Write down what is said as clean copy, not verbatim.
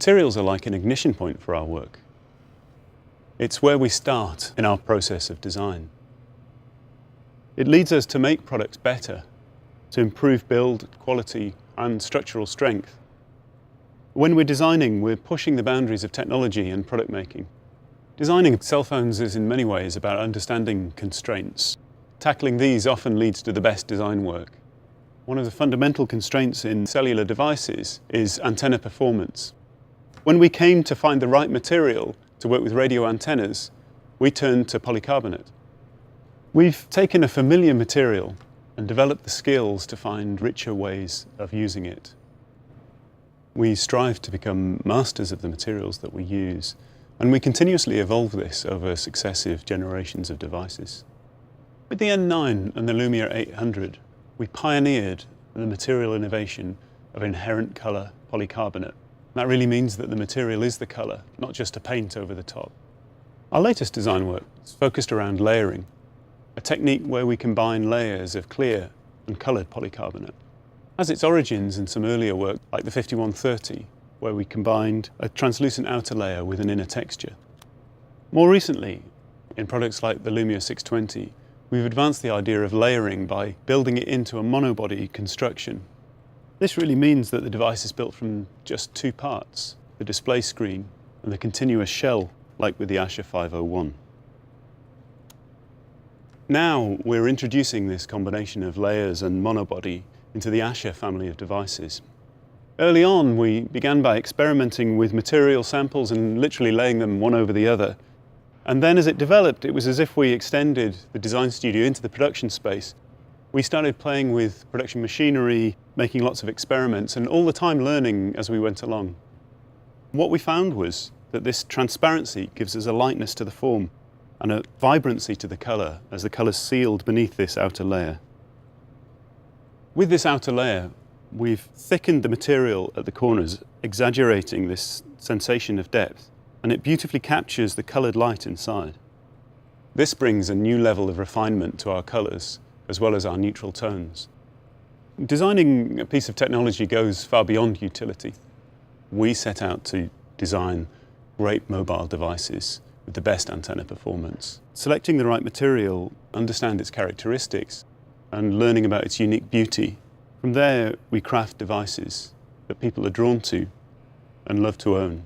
Materials are like an ignition point for our work. It's where we start in our process of design. It leads us to make products better, to improve build quality and structural strength. When we're designing, we're pushing the boundaries of technology and product making. Designing cell phones is in many ways about understanding constraints. Tackling these often leads to the best design work. One of the fundamental constraints in cellular devices is antenna performance. When we came to find the right material to work with radio antennas, we turned to polycarbonate. We've taken a familiar material and developed the skills to find richer ways of using it. We strive to become masters of the materials that we use, and we continuously evolve this over successive generations of devices. With the N9 and the Lumia 800, we pioneered the material innovation of inherent colour polycarbonate. That really means that the material is the colour, not just a paint over the top. Our latest design work is focused around layering, a technique where we combine layers of clear and coloured polycarbonate. It has its origins in some earlier work like the 5130, where we combined a translucent outer layer with an inner texture. More recently, in products like the Lumia 620, we've advanced the idea of layering by building it into a monobody construction. This really means that the device is built from just two parts, the display screen and the continuous shell, like with the Asha 501. Now we're introducing this combination of layers and monobody into the Asha family of devices. Early on, we began by experimenting with material samples and literally laying them one over the other. And then as it developed, it was as if we extended the design studio into the production space. We started playing with production machinery, making lots of experiments, and all the time learning as we went along. What we found was that this transparency gives us a lightness to the form and a vibrancy to the colour as the colour's sealed beneath this outer layer. With this outer layer, we've thickened the material at the corners, exaggerating this sensation of depth, and it beautifully captures the coloured light inside. This brings a new level of refinement to our colours, as well as our neutral tones. Designing a piece of technology goes far beyond utility. We set out to design great mobile devices with the best antenna performance. Selecting the right material, understand its characteristics, and learning about its unique beauty. From there, we craft devices that people are drawn to and love to own.